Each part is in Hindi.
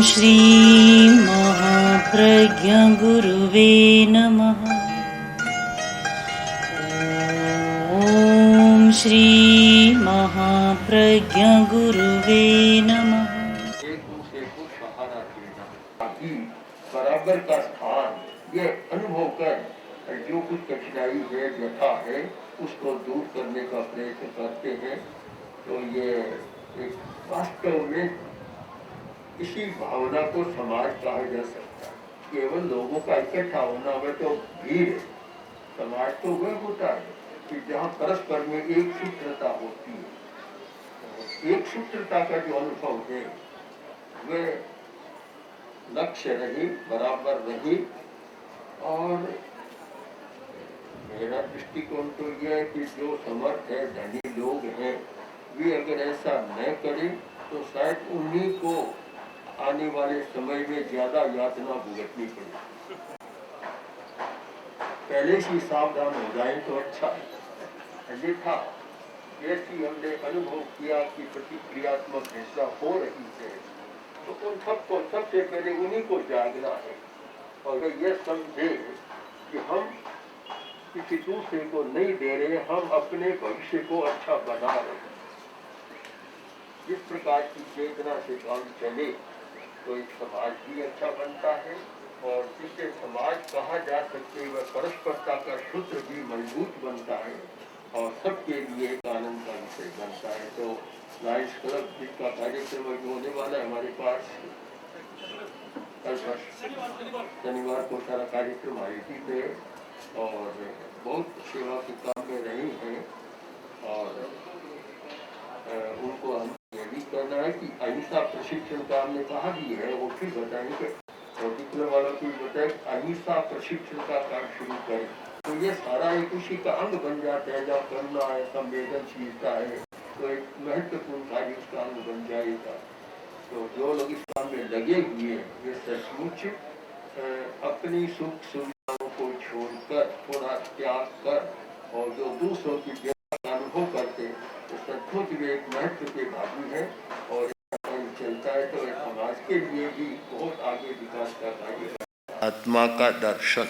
श्री महाप्रज्ञ गुरुवे नमः। ओम श्री महाप्रज्ञ गुरुवे नमः। एक दूसरे को सहारा देना, ताकि बराबर का स्थान ये अनुभव कर जो कुछ कठिनाई है, व्यथा है, उसको दूर करने का प्रयत्न करते हैं। तो ये एक वास्तव में इसी भावना को समाज कहा जा सकता है। केवल लोगों का इकट्ठा होना में तो भीड़ है। समाज तो वह होता है कि जहाँ परस्पर में एक सूत्रता होती है। एक सूत्रता का जो अनुभव है वह लक्ष्य रही, बराबर रही। और मेरा दृष्टिकोण तो यह है कि जो समर्थ है, धनी लोग हैं, वे अगर ऐसा न करें तो शायद उन्हीं को आने वाले समय में ज्यादा यातना भुगतनी पड़े। पहले से सावधान हो जाए तो अच्छा है। अन्यथा जैसी हमने अनुभव किया कि प्रतिक्रियात्मक हिंसा हो रही है, तो उन सबको सबसे पहले उन्हीं को जागना है और यह समझे कि हम किसी दूसरे को नहीं दे रहे, हम अपने भविष्य को अच्छा बना रहे हैं। जिस प्रकार की चेतना से काम चले तो एक समाज भी अच्छा बनता है और जिससे समाज कहा जा सके वह परस्परता का सूत्र भी मजबूत बनता है और सबके लिए एक आनंद का विषय बनता है। तो लायंस क्लब जिसका कार्यक्रम होने वाला है हमारे पास, कल शनिवार को सारा कार्यक्रम आयोजित है और बहुत सेवा के काम में रही हैं। और उनको हम ये भी कहना है कि अहिंसा प्रशिक्षण का हमने कहा भी है, वो फिर बताएंगे। पर्टिकुलर वालों को बताए अहिंसा प्रशिक्षण का काम शुरू करें तो ये सारा एक उसी का अंग बन जाता है। जब करुणा है, संवेदनशीलता है, तो एक महत्वपूर्ण कार्य उसका अंग बन जाएगा। तो जो लोग इस काम में लगे हुए हैं ये सचमुच अपनी सुख सुविधाओं को छोड़कर, थोड़ा त्याग कर और जो दूसरों की व्यथा का अनुभव करते हैं तो सचमुच वे एक महत्व के भागी है और चलता है तो समाज के लिए भी बहुत आगे विकास का कार्य है। आत्मा का दर्शन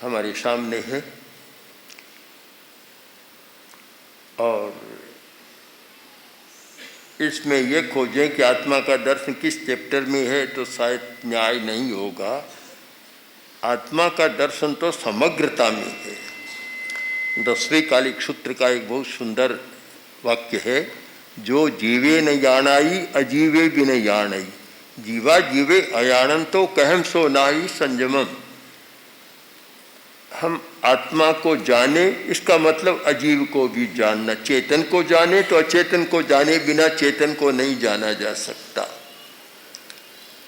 हमारे सामने है और इसमें ये खोजें कि आत्मा का दर्शन किस चैप्टर में है तो शायद न्याय नहीं होगा। आत्मा का दर्शन तो समग्रता में है। 10वें कालिक सूत्र का एक बहुत सुंदर वाक्य है, जो जीवे न जानाई अजीवे भी न जानाई, जीवा जीवे अयानन तो कहम सो नाई संयमम। हम आत्मा को जाने इसका मतलब अजीव को भी जानना, चेतन को जाने तो अचेतन को जाने बिना चेतन को नहीं जाना जा सकता।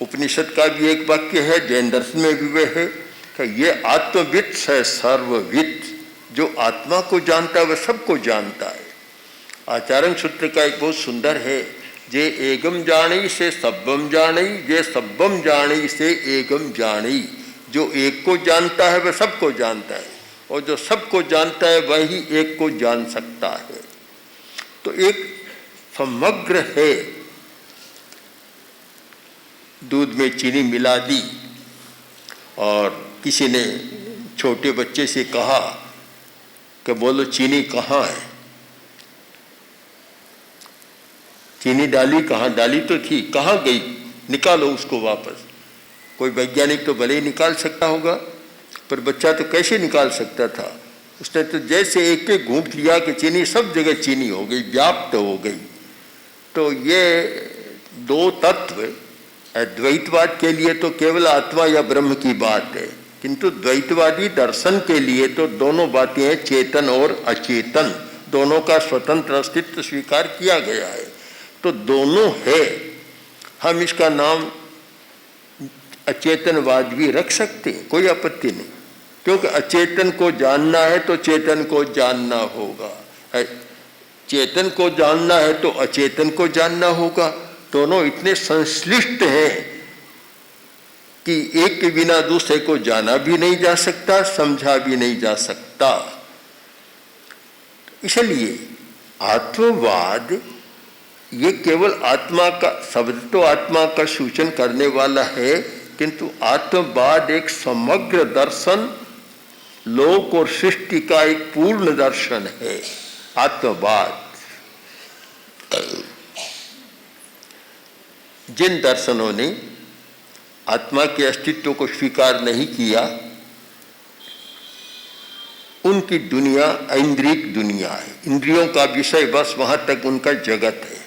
उपनिषद का भी एक वाक्य है, जैन दर्शन में भी वह है कि ये आत्मविद है सर्वविद, जो आत्मा को जानता है वह सबको जानता है। आचार्य सूत्र का एक बहुत सुंदर है, जे एगम जानी से सब्बम जानी, जे सब्बम जानी से एगम जानी। जो एक को जानता है वह सबको जानता है और जो सबको जानता है वही एक को जान सकता है। तो एक समग्र है। दूध में चीनी मिला दी और किसी ने छोटे बच्चे से कहा कि बोलो चीनी कहाँ है। चीनी डाली, कहाँ डाली तो थी, कहाँ गई, निकालो उसको वापस। कोई वैज्ञानिक तो भले ही निकाल सकता होगा पर बच्चा तो कैसे निकाल सकता था। उसने तो जैसे एक एक घूंट लिया कि चीनी सब जगह चीनी हो गई, व्याप्त हो गई। तो ये दो तत्व अद्वैतवाद के लिए तो केवल आत्मा या ब्रह्म की बात है, किंतु द्वैतवादी दर्शन के लिए तो दोनों बातें हैं, चेतन और अचेतन, दोनों का स्वतंत्र अस्तित्व स्वीकार किया गया है। तो दोनों है। हम इसका नाम अचेतनवाद भी रख सकते हैं, कोई आपत्ति नहीं, क्योंकि अचेतन को जानना है तो चेतन को जानना होगा, चेतन को जानना है तो अचेतन को जानना होगा। दोनों इतने संश्लिष्ट हैं कि एक के बिना दूसरे को जाना भी नहीं जा सकता, समझा भी नहीं जा सकता। इसलिए आत्मवाद ये केवल आत्मा का शब्द तो आत्मा का सूचन करने वाला है, किंतु आत्मवाद एक समग्र दर्शन, लोक और सृष्टि का एक पूर्ण दर्शन है आत्मवाद। जिन दर्शनों ने आत्मा के अस्तित्व को स्वीकार नहीं किया, उनकी दुनिया ऐन्द्रिक दुनिया है, इंद्रियों का विषय, बस वहां तक उनका जगत है।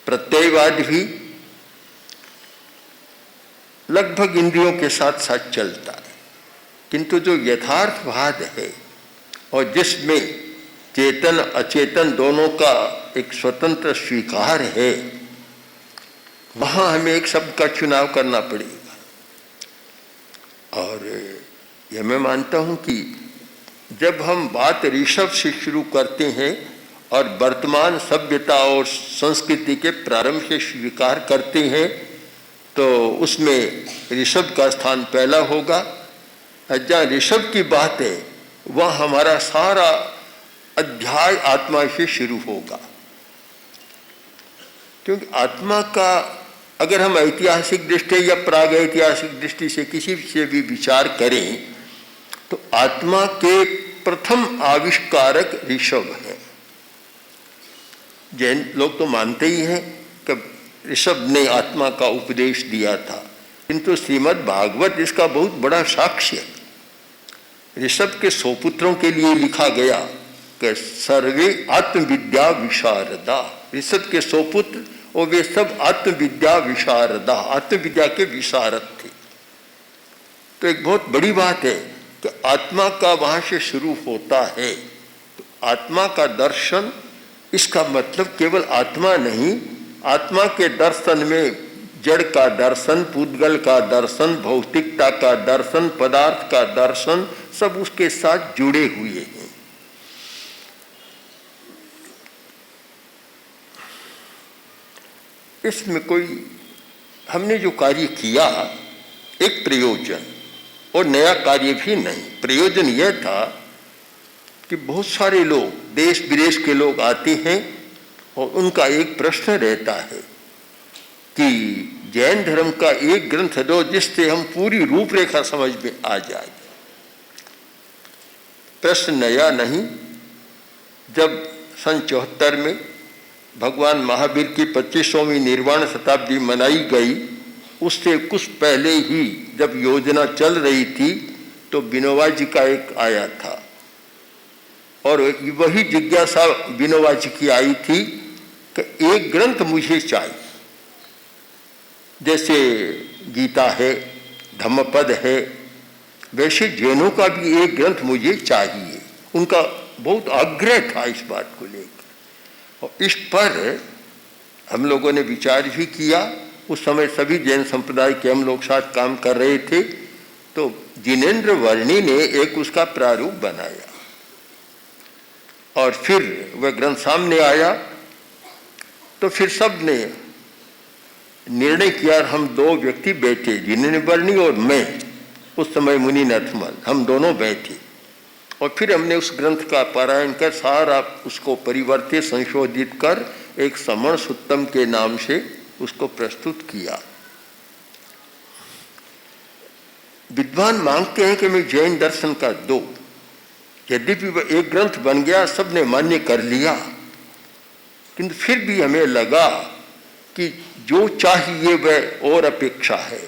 प्रत्ययवाद भी लगभग इंद्रियों के साथ साथ चलता है, किंतु जो यथार्थवाद है और जिसमें चेतन अचेतन दोनों का एक स्वतंत्र स्वीकार है, वहां हमें एक शब्द का चुनाव करना पड़ेगा। और यह मैं मानता हूं कि जब हम बात ऋषभ से शुरू करते हैं और वर्तमान सभ्यता और संस्कृति के प्रारंभ से स्वीकार करते हैं, तो उसमें ऋषभ का स्थान पहला होगा। जहाँ ऋषभ की बात है वह हमारा सारा अध्याय आत्मा से शुरू होगा, क्योंकि आत्मा का अगर हम ऐतिहासिक दृष्टि या प्राग ऐतिहासिक दृष्टि से किसी से भी विचार करें, तो आत्मा के प्रथम आविष्कारक ऋषभ है। जैन लोग तो मानते ही हैं कि ऋषभ ने आत्मा का उपदेश दिया था, किंतु श्रीमद् भागवत इसका बहुत बड़ा साक्ष्य है। ऋषभ के सौपुत्रों के लिए लिखा गया कि सर्वे आत्मविद्या विशारदा। ऋषभ के सौपुत्र और वे सब आत्मविद्या विशारदा, आत्मविद्या के विशारद थे। तो एक बहुत बड़ी बात है कि आत्मा का वहां से शुरू होता है। तो आत्मा का दर्शन, इसका मतलब केवल आत्मा नहीं, आत्मा के दर्शन में जड़ का दर्शन, पूतगल का दर्शन, भौतिकता का दर्शन, पदार्थ का दर्शन, सब उसके साथ जुड़े हुए हैं। इसमें कोई हमने जो कार्य किया एक प्रयोजन और नया कार्य भी नहीं। प्रयोजन यह था कि बहुत सारे लोग, देश विदेश के लोग आते हैं और उनका एक प्रश्न रहता है कि जैन धर्म का एक ग्रंथ दो जिससे हम पूरी रूपरेखा समझ में आ जाए। प्रश्न नया नहीं। जब सन 74 में भगवान महावीर की 25वीं निर्वाण शताब्दी मनाई गई, उससे कुछ पहले ही जब योजना चल रही थी, तो विनोबा जी का एक आया था और वही जिज्ञासा विनोबा जी की आई थी कि एक ग्रंथ मुझे चाहिए। जैसे गीता है, धम्मपद है, वैसे जैनों का भी एक ग्रंथ मुझे चाहिए। उनका बहुत आग्रह था इस बात को लेकर, और इस पर हम लोगों ने विचार भी किया। उस समय सभी जैन संप्रदाय के हम लोग साथ काम कर रहे थे, तो जिनेन्द्र वर्णी ने एक उसका प्रारूप बनाया और फिर वह ग्रंथ सामने आया। तो फिर सब ने निर्णय किया, हम दो व्यक्ति बैठे, जिनेन्द्र वर्णी और मैं, उस समय मुनि नथमल, हम दोनों बैठे और फिर हमने उस ग्रंथ का पारायण कर सारा उसको परिवर्तित संशोधित कर एक समण सुत्तम के नाम से उसको प्रस्तुत किया। विद्वान मांगते हैं कि मैं जैन दर्शन का दो, यद्यपि वह एक ग्रंथ बन गया, सबने मान्य कर लिया, किंतु फिर भी हमें लगा कि जो चाहिए वह और अपेक्षा है।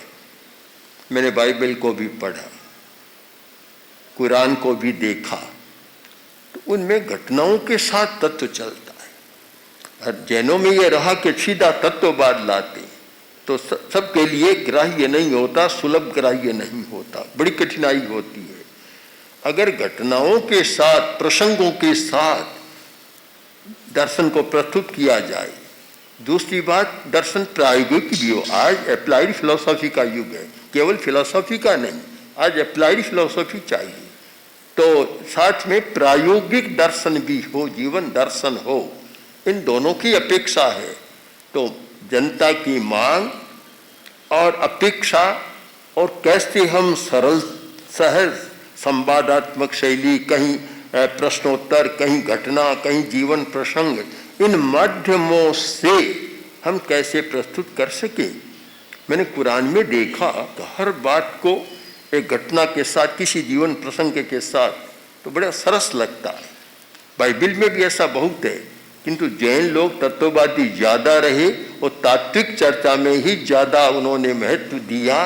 मैंने बाइबल को भी पढ़ा, कुरान को भी देखा, तो उनमें घटनाओं के साथ तत्व चलता है। और जैनों में यह रहा कि सीधा तत्ववाद लाते तो सबके लिए ग्राह्य नहीं होता, सुलभ ग्राह्य नहीं होता, बड़ी कठिनाई होती है। अगर घटनाओं के साथ, प्रसंगों के साथ दर्शन को प्रस्तुत किया जाए। दूसरी बात, दर्शन प्रायोगिक भी हो। आज अप्लाइड फिलॉसफी का युग है, केवल फिलॉसफी का नहीं, आज अप्लाइड फिलॉसफी चाहिए। तो साथ में प्रायोगिक दर्शन भी हो, जीवन दर्शन हो, इन दोनों की अपेक्षा है। तो जनता की मांग और अपेक्षा, और कैसे हम सरल सहज संवादात्मक शैली, कहीं प्रश्नोत्तर, कहीं घटना, कहीं जीवन प्रसंग, इन माध्यमों से हम कैसे प्रस्तुत कर सके। मैंने कुरान में देखा कि हर बात को एक घटना के साथ, किसी जीवन प्रसंग के साथ, तो बड़ा सरस लगता है। बाइबिल में भी ऐसा बहुत है, किंतु जैन लोग तत्ववादी ज़्यादा रहे और तात्विक चर्चा में ही ज़्यादा उन्होंने महत्व दिया,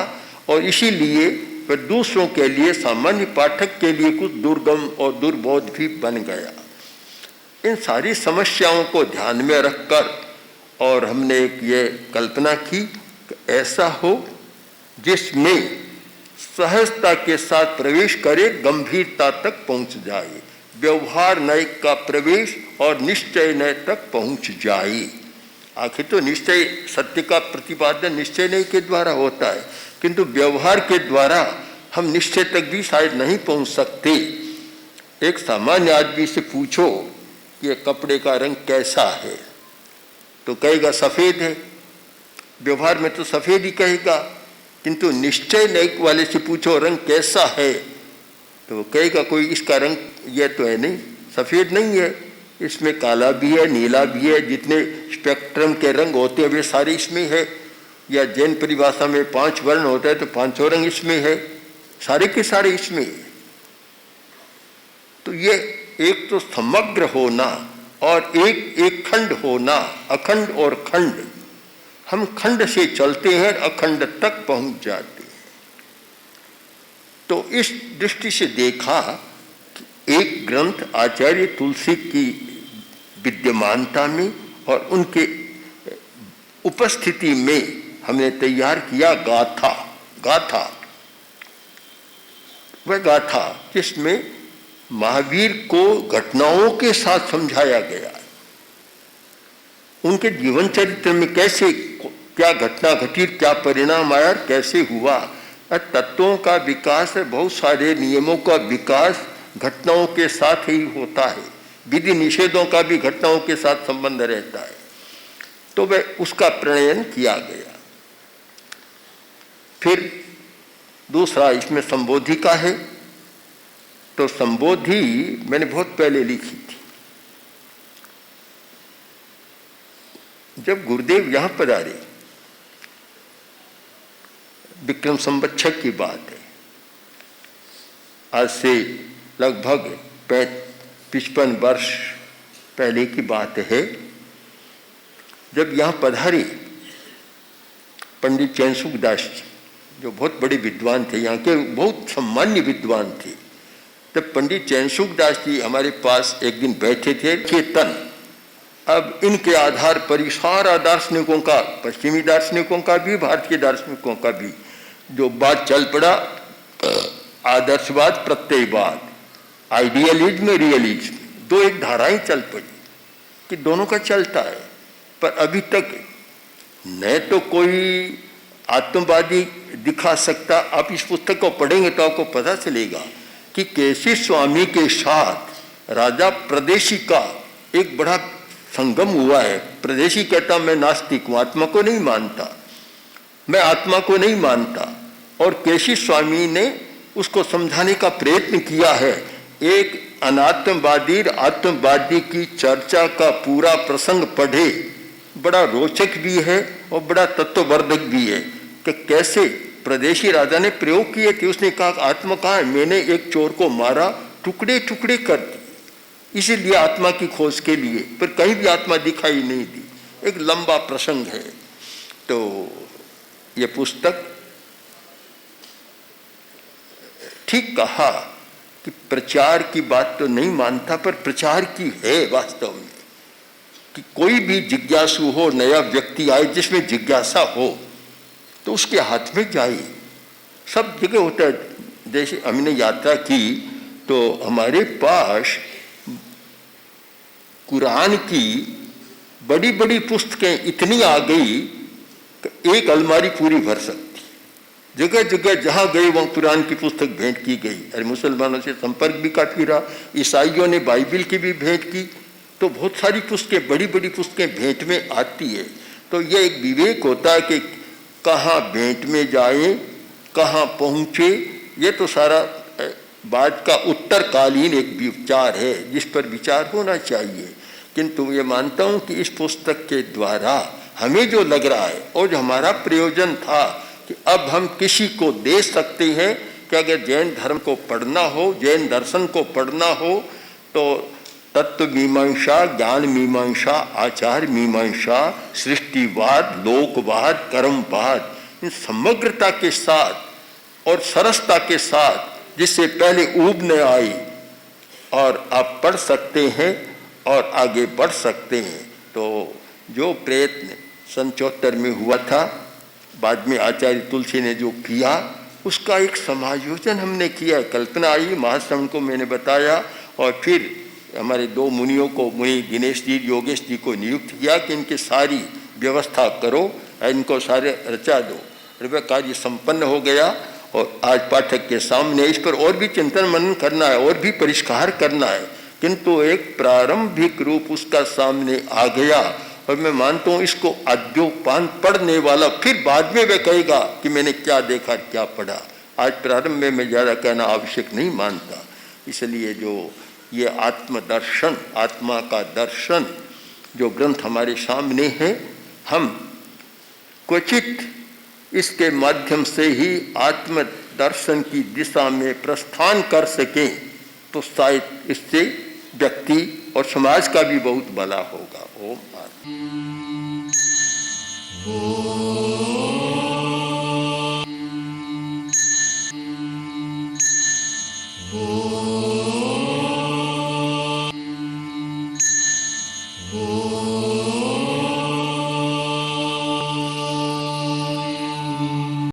और इसीलिए वह दूसरों के लिए, सामान्य पाठक के लिए कुछ दुर्गम और दुर्बोध भी बन गया। इन सारी समस्याओं को ध्यान में रखकर और हमने एक ये कल्पना की कि ऐसा हो जिसमें सहजता के साथ प्रवेश करे, गंभीरता तक पहुंच जाए, व्यवहार नय का प्रवेश और निश्चय नय तक पहुंच जाए। आखिर तो निश्चय, सत्य का प्रतिपादन निश्चय नय के द्वारा होता है, किंतु व्यवहार के द्वारा हम निश्चय तक भी शायद नहीं पहुंच सकते। एक सामान्य आदमी से पूछो कि ये कपड़े का रंग कैसा है, तो कहेगा सफ़ेद है। व्यवहार में तो सफ़ेद ही कहेगा, किंतु निश्चय नय वाले से पूछो रंग कैसा है, तो कहेगा कोई इसका रंग ये तो है नहीं, सफ़ेद नहीं है, इसमें काला भी है, नीला भी है, जितने स्पेक्ट्रम के रंग होते हैं वे सारे इसमें है। या जैन परिभाषा में 5 वर्ण होता है तो 5 रंग इसमें है, सारे के सारे इसमें है। तो ये एक तो समग्र होना और एक एक खंड होना, अखंड और खंड। हम खंड से चलते हैं, अखंड तक पहुंच जाते हैं। तो इस दृष्टि से देखा कि एक ग्रंथ आचार्य तुलसी की विद्यमानता में और उनके उपस्थिति में हमने तैयार किया गाथा। वह गाथा जिसमें महावीर को घटनाओं के साथ समझाया गया, उनके जीवन चरित्र में कैसे क्या घटना घटी, क्या परिणाम आया, कैसे हुआ। तत्वों का विकास, बहुत सारे नियमों का विकास घटनाओं के साथ ही होता है, विधि निषेधों का भी घटनाओं के साथ संबंध रहता है। तो वह उसका प्रणयन किया गया। फिर दूसरा इसमें संबोधिका है। तो संबोधि मैंने बहुत पहले लिखी थी। जब गुरुदेव यहाँ पधारे, विक्रम संवत्सर की बात है, आज से लगभग 55 वर्ष पहले की बात है। जब यहाँ पधारे पंडित चैनसुख दास जी, जो बहुत बड़े विद्वान थे, यहाँ के बहुत सम्मान्य विद्वान थे, तब पंडित चैनसुख दास जी हमारे पास एक दिन बैठे थे। चेतन, अब इनके आधार पर ही सारा दार्शनिकों का, पश्चिमी दार्शनिकों का भी, भारतीय दार्शनिकों का भी जो बात चल पड़ा, आदर्शवाद प्रत्ययवाद, आइडियलिज्म रियलिज्म, दो एक धाराएं चल पड़ी कि दोनों का चलता है। पर अभी तक न तो कोई आत्मवादी दिखा सकता। आप इस पुस्तक को पढ़ेंगे तो आपको पता चलेगा कि केसी स्वामी के साथ राजा प्रदेशी का एक बड़ा संगम हुआ है। प्रदेशी कहता मैं नास्तिक हूँ, आत्मा को नहीं मानता, मैं आत्मा को नहीं मानता, और केसी स्वामी ने उसको समझाने का प्रयत्न किया है। एक अनात्मवादी आत्मवादी की चर्चा का पूरा प्रसंग पढ़े, बड़ा रोचक भी है और बड़ा तत्ववर्धक भी है कि कैसे प्रदेशी राजा ने प्रयोग किए थे। उसने कहा आत्मा कहाँ है, मैंने एक चोर को मारा, टुकड़े टुकड़े कर दिए, इसीलिए आत्मा की खोज के लिए, पर कहीं भी आत्मा दिखाई नहीं दी। एक लंबा प्रसंग है। तो ये पुस्तक ठीक कहा कि प्रचार की बात तो नहीं मानता, पर प्रचार की है वास्तव में कि कोई भी जिज्ञासु हो, नया व्यक्ति आए जिसमें जिज्ञासा हो तो उसके हाथ में जाए। सब जगह होता है। जैसे हमने यात्रा की तो हमारे पास कुरान की बड़ी बड़ी पुस्तकें इतनी आ गई कि एक अलमारी पूरी भर सकती। जगह जगह जहाँ गए वहाँ कुरान की पुस्तक भेंट की गई। अरे मुसलमानों से संपर्क भी काफी रहा, ईसाइयों ने बाइबिल की भी भेंट की, तो बहुत सारी पुस्तकें, बड़ी बड़ी पुस्तकें भेंट में आती है। तो ये एक विवेक होता है कि कहाँ भेंट में जाए, कहाँ पहुँचे। ये तो सारा बात का उत्तरकालीन एक विचार है जिस पर विचार होना चाहिए किंतु ये मानता हूँ कि इस पुस्तक के द्वारा हमें जो लग रहा है और जो हमारा प्रयोजन था कि अब हम किसी को दे सकते हैं कि अगर जैन धर्म को पढ़ना हो, जैन दर्शन को पढ़ना हो, तो तत्व मीमांसा, ज्ञान मीमांसा, आचार मीमांसा, सृष्टिवाद, लोकवाद, कर्मवाद, इन समग्रता के साथ और सरसता के साथ जिससे पहले ऊब न आई, और आप पढ़ सकते हैं और आगे बढ़ सकते हैं। तो जो प्रयत्न सन 74 में हुआ था, बाद में आचार्य तुलसी ने जो किया, उसका एक समायोजन हमने किया। कल्पना आई, महाश्रवण को मैंने बताया, और फिर हमारे 2 मुनियों को, मुनि दिनेश जी, योगेश जी को नियुक्त किया कि इनकी सारी व्यवस्था करो, इनको सारे रचा दो। वह कार्य संपन्न हो गया और आज पाठक के सामने इस पर और भी चिंतन मनन करना है और भी परिष्कार करना है, किंतु एक प्रारंभिक रूप उसका सामने आ गया। और मैं मानता हूँ इसको आद्योपांत पढ़ने वाला फिर बाद में वह कहेगा कि मैंने क्या देखा, क्या पढ़ा। आज प्रारंभ में मैं ज़्यादा कहना आवश्यक नहीं मानता। इसलिए जो ये आत्मदर्शन, आत्मा का दर्शन जो ग्रंथ हमारे सामने है, हम क्वचित इसके माध्यम से ही आत्मदर्शन की दिशा में प्रस्थान कर सकें तो शायद इससे व्यक्ति और समाज का भी बहुत भला होगा। ओम